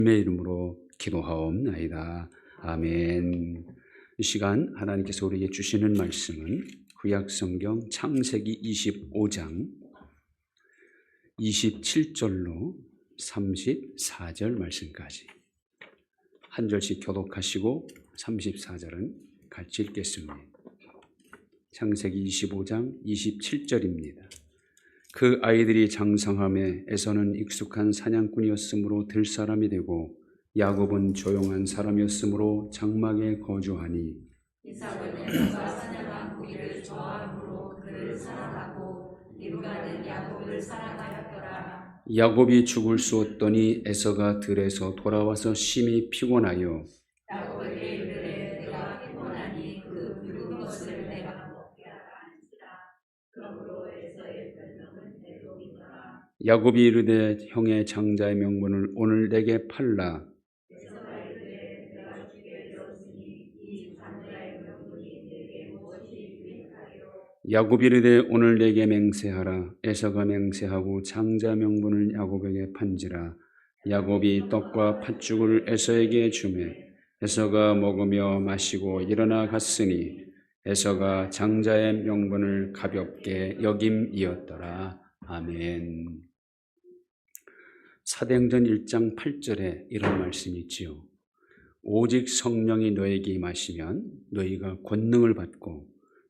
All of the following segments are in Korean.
주님의 이름으로 기도하옵나이다. 아멘. 이 시간 하나님께서 우리에게 주시는 말씀은 구약성경 창세기 25장 27절로 34절 말씀까지 한 절씩 교독하시고 34절은 같이 읽겠습니다. 창세기 25장 27절입니다. 그 아이들이 장성함에 에서는 익숙한 사냥꾼이었으므로 들사람이 되고 야곱은 조용한 사람이었으므로 장막에 거주하니 이삭은 에서가 사냥한 고기를 좋아함으로 그를 사랑하고 리브가는 야곱을 사랑하였더라. 야곱이 죽을 수 없더니 에서가 들에서 돌아와서 심히 피곤하여 야곱에게 이르되 내가 피곤하니 그 붉은 것을 내가 먹게 하라 한지라. 그러므로 에서의 별명은 에돔이더라. 야곱이 이르되 형의 장자의 명분을 오늘 내게 팔라. 에서가 이르되 내가 주게 되었으니 이 장자의 명분이 내게 무엇이 유익하리요. 야곱이 이르되 오늘 내게 맹세하라. 에서가 맹세하고 장자 명분을 야곱에게 판지라. 야곱이 떡과 팥죽을 에서에게 주매 에서가 먹으며 마시고 일어나 갔으니 에서가 장자의 명분을 가볍게 여김이었더라. 아멘. 사도행전 1장 8절에 이런 말씀이 있지요. 오직 성령이 너에게 임하시면 너희가 권능을 받고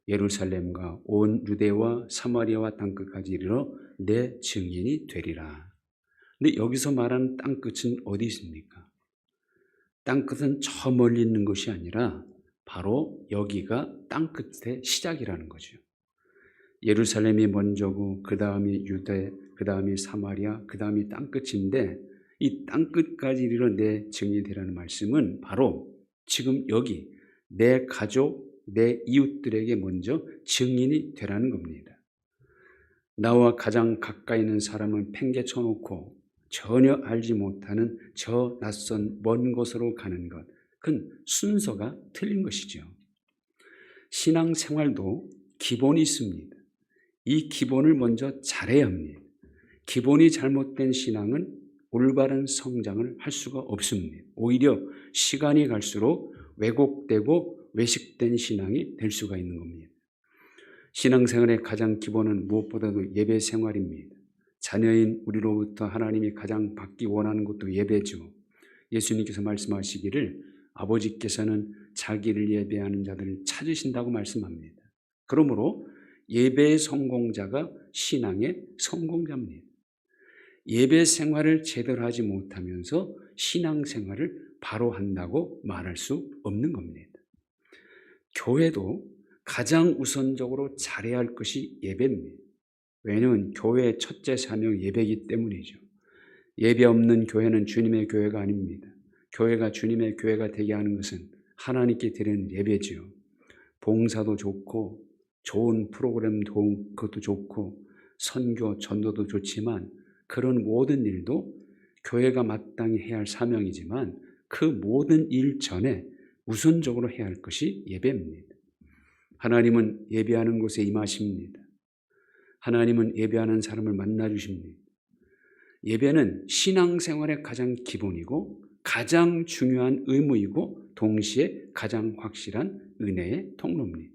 예루살렘과 온 유대와 사마리아와 땅끝까지 이르러 내 증인이 되리라. 근데 여기서 말하는 땅끝은 어디 있습니까? 땅끝은 저 멀리 있는 것이 아니라 바로 여기가 땅끝의 시작이라는 거죠. 예루살렘이 먼저고 그 다음이 유대, 그 다음이 사마리아, 그 다음이 땅끝인데 이 땅끝까지 이르러 내 증인이 되라는 말씀은 바로 지금 여기 내 가족, 내 이웃들에게 먼저 증인이 되라는 겁니다. 나와 가장 가까이 있는 사람은 팽개쳐 놓고 전혀 알지 못하는 저 낯선 먼 곳으로 가는 것, 그건 순서가 틀린 것이죠. 신앙생활도 기본이 있습니다. 이 기본을 먼저 잘해야 합니다. 기본이 잘못된 신앙은 올바른 성장을 할 수가 없습니다. 오히려 시간이 갈수록 왜곡되고 외식된 신앙이 될 수가 있는 겁니다. 신앙생활의 가장 기본은 무엇보다도 예배 생활입니다. 자녀인 우리로부터 하나님이 가장 받기 원하는 것도 예배죠. 예수님께서 말씀하시기를 아버지께서는 자기를 예배하는 자들을 찾으신다고 말씀합니다. 그러므로 예배의 성공자가 신앙의 성공자입니다. 예배 생활을 제대로 하지 못하면서 신앙 생활을 바로 한다고 말할 수 없는 겁니다. 교회도 가장 우선적으로 잘해야 할 것이 예배입니다. 왜냐하면 교회의 첫째 사명 예배이기 때문이죠. 예배 없는 교회는 주님의 교회가 아닙니다. 교회가 주님의 교회가 되게 하는 것은 하나님께 드리는 예배지요. 봉사도 좋고 좋은 프로그램도 그것도 좋고 선교, 전도도 좋지만 그런 모든 일도 교회가 마땅히 해야 할 사명이지만 그 모든 일 전에 우선적으로 해야 할 것이 예배입니다. 하나님은 예배하는 곳에 임하십니다. 하나님은 예배하는 사람을 만나주십니다. 예배는 신앙생활의 가장 기본이고 가장 중요한 의무이고 동시에 가장 확실한 은혜의 통로입니다.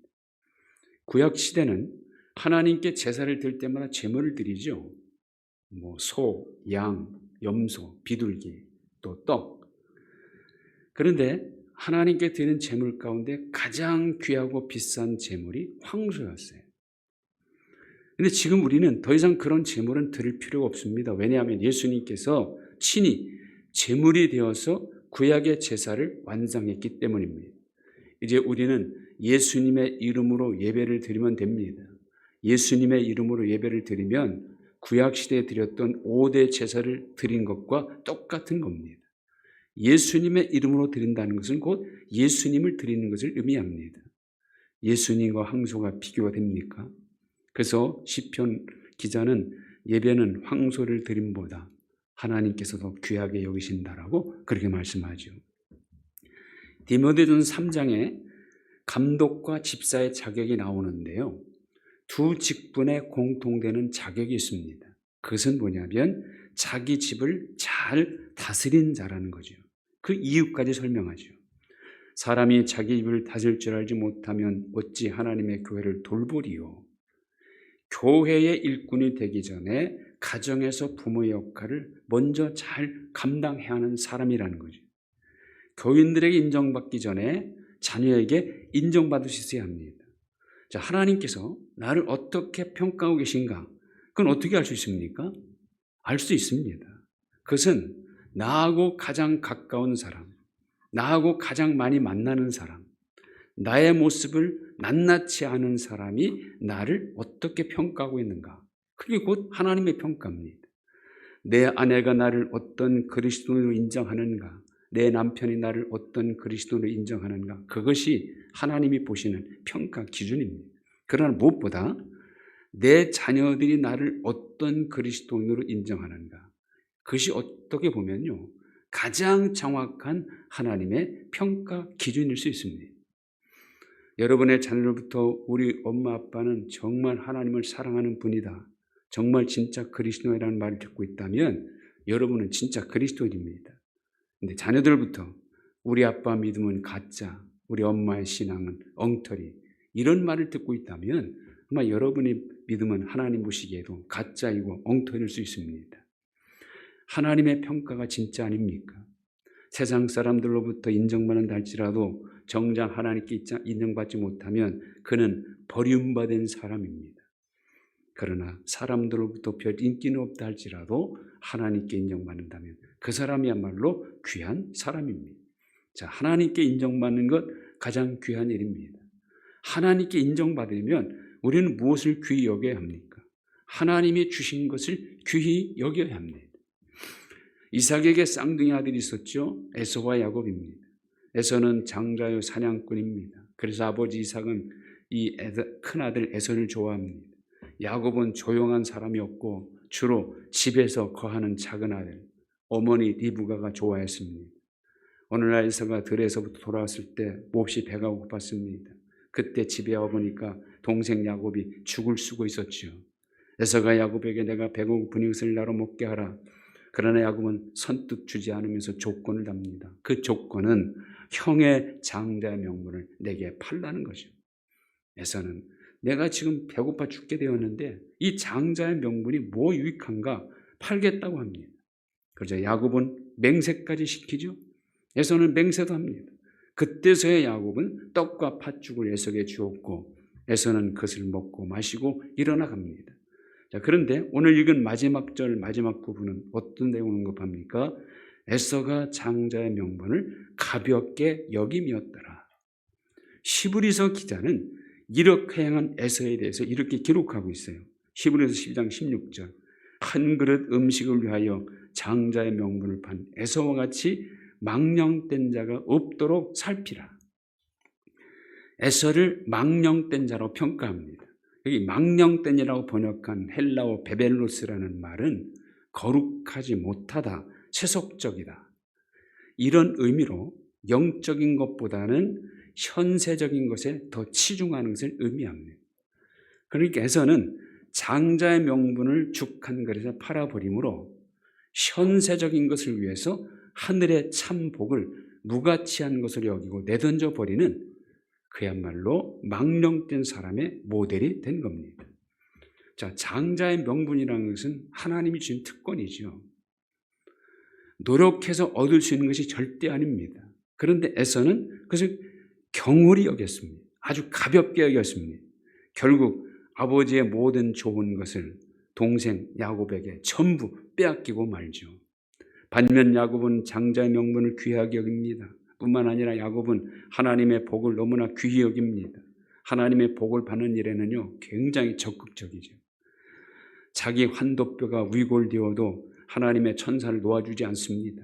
구약시대는 하나님께 제사를 드릴 때마다 제물을 드리죠. 소, 양, 염소, 비둘기, 또 떡. 그런데 하나님께 드리는 제물 가운데 가장 귀하고 비싼 제물이 황소였어요. 그런데 지금 우리는 더 이상 그런 제물은 드릴 필요가 없습니다. 왜냐하면 예수님께서 친히 제물이 되어서 구약의 제사를 완성했기 때문입니다. 이제 우리는 예수님의 이름으로 예배를 드리면 됩니다. 예수님의 이름으로 예배를 드리면 구약시대에 드렸던 5대 제사를 드린 것과 똑같은 겁니다. 예수님의 이름으로 드린다는 것은 곧 예수님을 드리는 것을 의미합니다. 예수님과 황소가 비교가 됩니까? 그래서 시편 기자는 예배는 황소를 드림보다 하나님께서 더 귀하게 여기신다라고 그렇게 말씀하죠. 디모데전서 3장에 감독과 집사의 자격이 나오는데요. 두 직분에 공통되는 자격이 있습니다. 그것은 뭐냐면 자기 집을 잘 다스린 자라는 거죠. 그 이유까지 설명하죠. 사람이 자기 입을 다스릴 줄 알지 못하면 어찌 하나님의 교회를 돌보리요. 교회의 일꾼이 되기 전에 가정에서 부모의 역할을 먼저 잘 감당해야 하는 사람이라는 거죠. 교인들에게 인정받기 전에 자녀에게 인정받을 수 있어야 합니다. 자, 하나님께서 나를 어떻게 평가하고 계신가? 그건 어떻게 알 수 있습니까? 알 수 있습니다. 그것은 나하고 가장 가까운 사람, 나하고 가장 많이 만나는 사람, 나의 모습을 낱낱이 아는 사람이 나를 어떻게 평가하고 있는가? 그게 곧 하나님의 평가입니다. 내 아내가 나를 어떤 그리스도인으로 인정하는가? 내 남편이 나를 어떤 그리스도인으로 인정하는가? 그것이 하나님이 보시는 평가 기준입니다. 그러나 무엇보다 내 자녀들이 나를 어떤 그리스도인으로 인정하는가? 그것이 어떻게 보면요, 가장 정확한 하나님의 평가 기준일 수 있습니다. 여러분의 자녀로부터 우리 엄마 아빠는 정말 하나님을 사랑하는 분이다, 정말 진짜 그리스도인이라는 말을 듣고 있다면 여러분은 진짜 그리스도인입니다. 근데 자녀들부터 우리 아빠 믿음은 가짜, 우리 엄마의 신앙은 엉터리, 이런 말을 듣고 있다면 아마 여러분의 믿음은 하나님 보시기에도 가짜이고 엉터리일 수 있습니다. 하나님의 평가가 진짜 아닙니까? 세상 사람들로부터 인정받는다 할지라도 정작 하나님께 인정받지 못하면 그는 버림받은 사람입니다. 그러나 사람들로부터 별 인기는 없다 할지라도 하나님께 인정받는다면 그 사람이야말로 귀한 사람입니다. 자, 하나님께 인정받는 것 가장 귀한 일입니다. 하나님께 인정받으면 우리는 무엇을 귀히 여겨야 합니까? 하나님이 주신 것을 귀히 여겨야 합니다. 이삭에게 쌍둥이 아들이 있었죠. 에서와 야곱입니다. 에서는 장자요 사냥꾼입니다. 그래서 아버지 이삭은 이 큰아들 에서를 좋아합니다. 야곱은 조용한 사람이었고 주로 집에서 거하는 작은 아들, 어머니 리브가가 좋아했습니다. 어느 날 에서가 들에서부터 돌아왔을 때 몹시 배가 고팠습니다. 그때 집에 와보니까 동생 야곱이 죽을 쓰고 있었죠. 에서가 야곱에게 내가 배고픈 이것을 나로 먹게 하라. 그러나 야곱은 선뜻 주지 않으면서 조건을 답니다. 그 조건은 형의 장자의 명분을 내게 팔라는 거죠. 에서는 내가 지금 배고파 죽게 되었는데 이 장자의 명분이 뭐 유익한가, 팔겠다고 합니다. 그러자 야곱은 맹세까지 시키죠. 에서는 맹세도 합니다. 그때서야 야곱은 떡과 팥죽을 에서에게 주었고 에서는 그것을 먹고 마시고 일어나 갑니다. 자, 그런데 오늘 읽은 마지막 절 마지막 부분은 어떤 내용을 언급합니까? 에서가 장자의 명분을 가볍게 여김이었더라. 히브리서 기자는 이렇게 행한 에서에 대해서 이렇게 기록하고 있어요. 히브리서 12장 16절, 한 그릇 음식을 위하여 장자의 명분을 판 에서와 같이 망령된 자가 없도록 살피라. 에서를 망령된 자로 평가합니다. 여기 망령된이라고 번역한 헬라어 베벨로스라는 말은 거룩하지 못하다, 세속적이다, 이런 의미로 영적인 것보다는 현세적인 것에 더 치중하는 것을 의미합니다. 그러니까 에서는 장자의 명분을 죽 한 그릇에 팔아버림으로 현세적인 것을 위해서 하늘의 참 복을 무가치한 것을 여기고 내던져 버리는 그야말로 망령된 사람의 모델이 된 겁니다. 자, 장자의 명분이라는 것은 하나님이 주신 특권이죠. 노력해서 얻을 수 있는 것이 절대 아닙니다. 그런데 에서는 그것을 경홀히 여겼습니다. 아주 가볍게 여겼습니다. 결국 아버지의 모든 좋은 것을 동생 야곱에게 전부 빼앗기고 말죠. 반면 야곱은 장자의 명분을 귀하게 여깁니다. 뿐만 아니라 야곱은 하나님의 복을 너무나 귀히 여깁니다. 하나님의 복을 받는 일에는요 굉장히 적극적이죠. 자기 환도뼈가 위골되어도 하나님의 천사를 놓아주지 않습니다.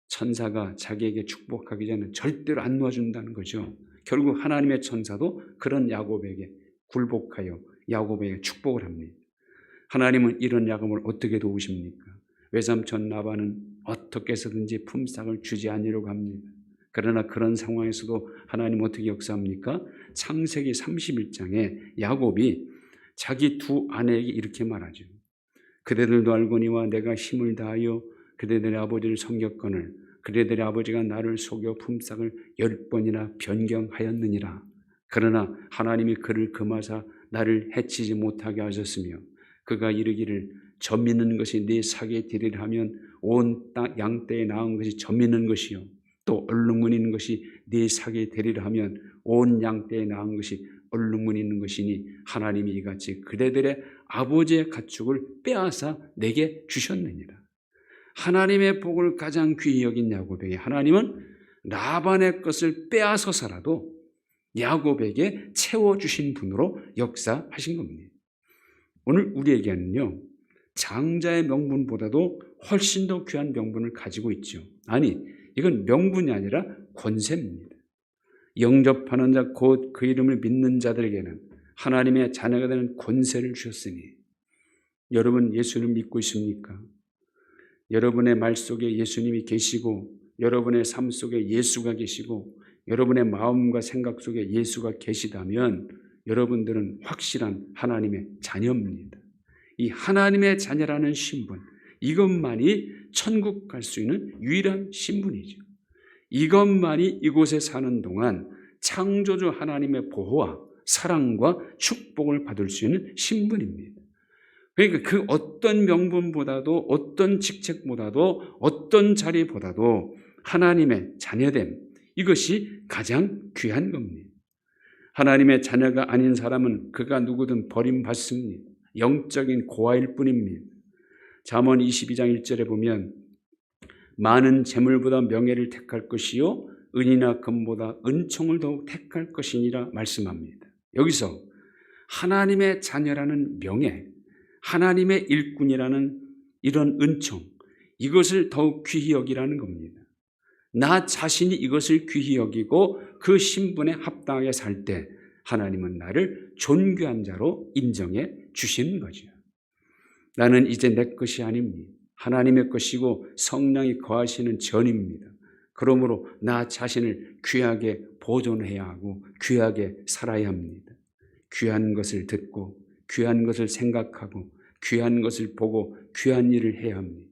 천사가 자기에게 축복하기 전에 절대로 안 놓아준다는 거죠. 결국 하나님의 천사도 그런 야곱에게 굴복하여 야곱에게 축복을 합니다. 하나님은 이런 야곱을 어떻게 도우십니까? 외삼촌 라반은 어떻게 해서든지 품삯을 주지 않으려고 합니다. 그러나 그런 상황에서도 하나님 어떻게 역사합니까? 창세기 31장에 야곱이 자기 두 아내에게 이렇게 말하죠. 그대들도 알거니와 내가 힘을 다하여 그대들의 아버지를 섬겼거늘 그대들의 아버지가 나를 속여 품삯을 10번이나 변경하였느니라. 그러나 하나님이 그를 금하사 나를 해치지 못하게 하셨으며 그가 이르기를 젖 믿는 것이 네 사기에 되리라 하면 온 양떼에 나은 것이 젖 믿는 것이요 또 얼룩무늬 있는 것이 네 사기에 되리라 하면 온 양떼에 나은 것이 얼룩무늬 있는 것이니 하나님이 이같이 그대들의 아버지의 가축을 빼앗아 내게 주셨느니라. 하나님의 복을 가장 귀히 여긴 야곱에게 하나님은 라반의 것을 빼앗아서라도 야곱에게 채워주신 분으로 역사하신 겁니다. 오늘 우리에게는요, 장자의 명분보다도 훨씬 더 귀한 명분을 가지고 있죠. 아니, 이건 명분이 아니라 권세입니다. 영접하는 자 곧 그 이름을 믿는 자들에게는 하나님의 자녀가 되는 권세를 주셨으니 여러분 예수를 믿고 있습니까? 여러분의 말 속에 예수님이 계시고 여러분의 삶 속에 예수가 계시고 여러분의 마음과 생각 속에 예수가 계시다면 여러분들은 확실한 하나님의 자녀입니다. 이 하나님의 자녀라는 신분, 이것만이 천국 갈 수 있는 유일한 신분이죠. 이것만이 이곳에 사는 동안 창조주 하나님의 보호와 사랑과 축복을 받을 수 있는 신분입니다. 그러니까 그 어떤 명분보다도 어떤 직책보다도 어떤 자리보다도 하나님의 자녀됨, 이것이 가장 귀한 겁니다. 하나님의 자녀가 아닌 사람은 그가 누구든 버림받습니다. 영적인 고아일 뿐입니다. 잠언 22장 1절에 보면 많은 재물보다 명예를 택할 것이요 은이나 금보다 은총을 더욱 택할 것이니라 말씀합니다. 여기서 하나님의 자녀라는 명예, 하나님의 일꾼이라는 이런 은총, 이것을 더욱 귀히 여기라는 겁니다. 나 자신이 이것을 귀히 여기고 그 신분에 합당하게 살 때 하나님은 나를 존귀한 자로 인정해 주시는 거죠. 나는 이제 내 것이 아닙니다. 하나님의 것이고 성령이 거하시는 전입니다. 그러므로 나 자신을 귀하게 보존해야 하고 귀하게 살아야 합니다. 귀한 것을 듣고 귀한 것을 생각하고 귀한 것을 보고 귀한 일을 해야 합니다.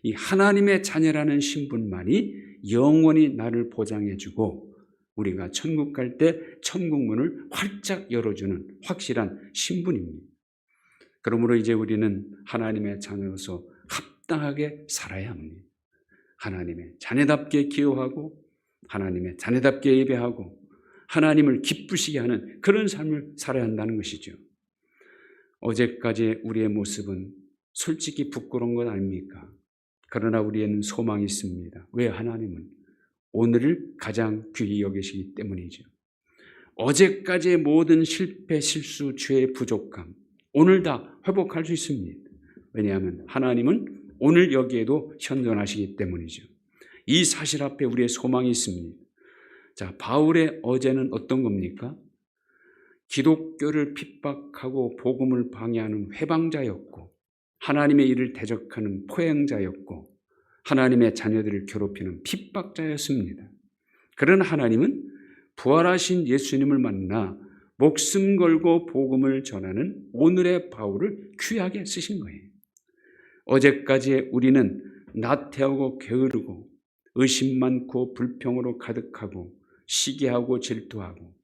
이 하나님의 자녀라는 신분만이 영원히 나를 보장해주고 우리가 천국 갈 때 천국 문을 활짝 열어주는 확실한 신분입니다. 그러므로 이제 우리는 하나님의 자녀로서 합당하게 살아야 합니다. 하나님의 자녀답게 기여하고 하나님의 자녀답게 예배하고 하나님을 기쁘시게 하는 그런 삶을 살아야 한다는 것이죠. 어제까지 우리의 모습은 솔직히 부끄러운 것 아닙니까? 그러나 우리에는 소망이 있습니다. 왜? 하나님은 오늘을 가장 귀히 여기시기 때문이죠. 어제까지의 모든 실패, 실수, 죄의 부족함 오늘 다 회복할 수 있습니다. 왜냐하면 하나님은 오늘 여기에도 현존하시기 때문이죠. 이 사실 앞에 우리의 소망이 있습니다. 자, 바울의 어제는 어떤 겁니까? 기독교를 핍박하고 복음을 방해하는 회방자였고 하나님의 일을 대적하는 포행자였고 하나님의 자녀들을 괴롭히는 핍박자였습니다. 그러나 하나님은 부활하신 예수님을 만나 목숨 걸고 복음을 전하는 오늘의 바울을 귀하게 쓰신 거예요. 어제까지 우리는 나태하고 게으르고 의심 많고 불평으로 가득하고 시기하고 질투하고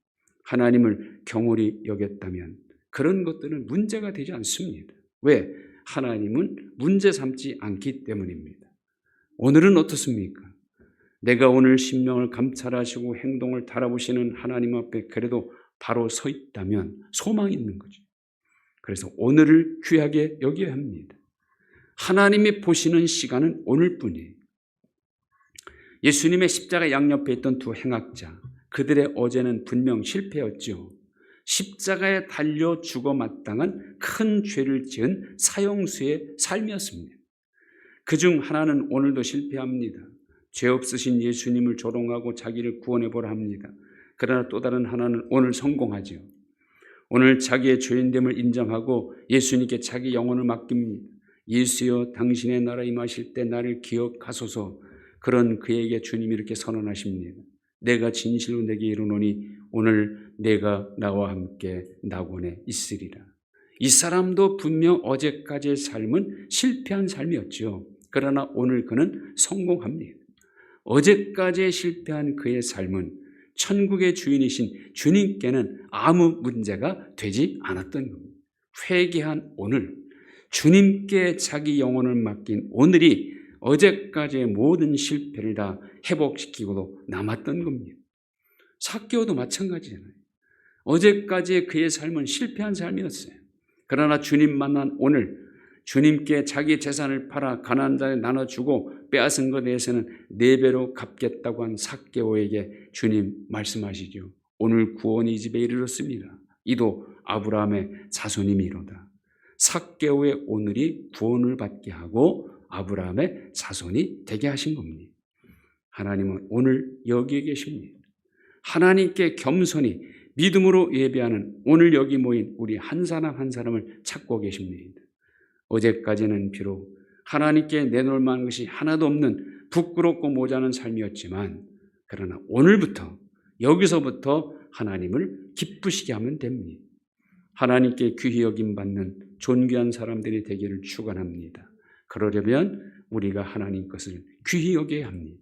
하나님을 경홀히 여겼다면 그런 것들은 문제가 되지 않습니다. 왜? 하나님은 문제 삼지 않기 때문입니다. 오늘은 어떻습니까? 내가 오늘 심령을 감찰하시고 행동을 달아보시는 하나님 앞에 그래도 바로 서 있다면 소망이 있는 거죠. 그래서 오늘을 귀하게 여겨야 합니다. 하나님이 보시는 시간은 오늘뿐이에요. 예수님의 십자가 양옆에 있던 두 행악자, 그들의 어제는 분명 실패였죠. 십자가에 달려 죽어 마땅한 큰 죄를 지은 사형수의 삶이었습니다. 그중 하나는 오늘도 실패합니다. 죄 없으신 예수님을 조롱하고 자기를 구원해보라 합니다. 그러나 또 다른 하나는 오늘 성공하죠. 오늘 자기의 죄인됨을 인정하고 예수님께 자기 영혼을 맡깁니다. 예수여 당신의 나라 임하실 때 나를 기억하소서. 그런 그에게 주님이 이렇게 선언하십니다. 내가 진실로 내게 이르노니 오늘 내가 나와 함께 낙원에 있으리라. 이 사람도 분명 어제까지의 삶은 실패한 삶이었죠. 그러나 오늘 그는 성공합니다. 어제까지 실패한 그의 삶은 천국의 주인이신 주님께는 아무 문제가 되지 않았던 겁니다. 회개한 오늘, 주님께 자기 영혼을 맡긴 오늘이 어제까지의 모든 실패를 다 회복시키고도 남았던 겁니다. 삭개오도 마찬가지잖아요. 어제까지의 그의 삶은 실패한 삶이었어요. 그러나 주님 만난 오늘, 주님께 자기 재산을 팔아 가난한 자에 나눠주고 빼앗은 것에 대해서는 4배로 갚겠다고 한 삭개오에게 주님 말씀하시죠. 오늘 구원이 이 집에 이르렀습니다. 이도 아브라함의 자손이미로다. 삭개오의 오늘이 구원을 받게 하고 아브라함의 자손이 되게 하신 겁니다. 하나님은 오늘 여기에 계십니다. 하나님께 겸손히 믿음으로 예배하는 오늘 여기 모인 우리 한 사람 한 사람을 찾고 계십니다. 어제까지는 비록 하나님께 내놓을 만한 것이 하나도 없는 부끄럽고 모자란 삶이었지만 그러나 오늘부터 여기서부터 하나님을 기쁘시게 하면 됩니다. 하나님께 귀히 여김받는 존귀한 사람들이 되기를 축원합니다. 그러려면 우리가 하나님 것을 귀히 여겨야 합니다.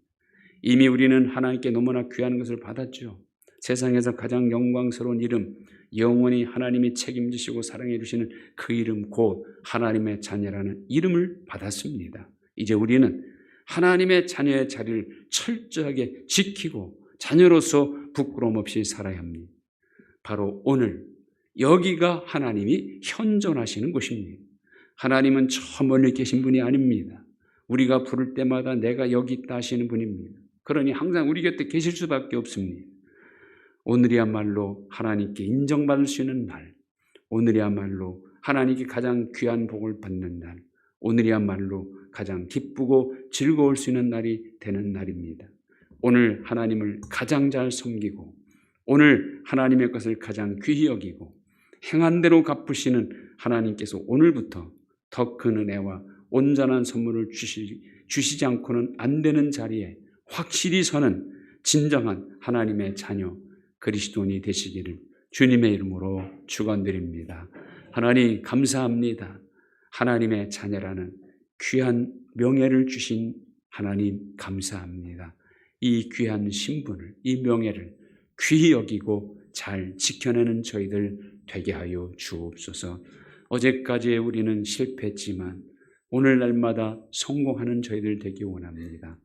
이미 우리는 하나님께 너무나 귀한 것을 받았죠. 세상에서 가장 영광스러운 이름, 영원히 하나님이 책임지시고 사랑해 주시는 그 이름 곧 하나님의 자녀라는 이름을 받았습니다. 이제 우리는 하나님의 자녀의 자리를 철저하게 지키고 자녀로서 부끄러움 없이 살아야 합니다. 바로 오늘 여기가 하나님이 현존하시는 곳입니다. 하나님은 저 멀리 계신 분이 아닙니다. 우리가 부를 때마다 내가 여기 있다 하시는 분입니다. 그러니 항상 우리 곁에 계실 수밖에 없습니다. 오늘이야말로 하나님께 인정받을 수 있는 날, 오늘이야말로 하나님께 가장 귀한 복을 받는 날, 오늘이야말로 가장 기쁘고 즐거울 수 있는 날이 되는 날입니다. 오늘 하나님을 가장 잘 섬기고 오늘 하나님의 것을 가장 귀히 여기고 행한 대로 갚으시는 하나님께서 오늘부터 더 큰 은혜와 온전한 선물을 주시지 않고는 안 되는 자리에 확실히 서는 진정한 하나님의 자녀 그리스도인이 되시기를 주님의 이름으로 축원드립니다. 하나님 감사합니다. 하나님의 자녀라는 귀한 명예를 주신 하나님 감사합니다. 이 귀한 신분을, 이 명예를 귀히 여기고 잘 지켜내는 저희들 되게 하여 주옵소서. 어제까지 우리는 실패했지만 오늘날마다 성공하는 저희들 되기 원합니다.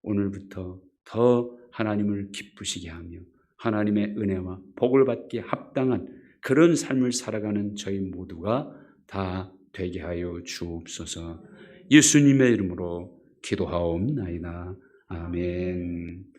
오늘부터 더 하나님을 기쁘시게 하며 하나님의 은혜와 복을 받기에 합당한 그런 삶을 살아가는 저희 모두가 다 되게 하여 주옵소서. 예수님의 이름으로 기도하옵나이다. 아멘.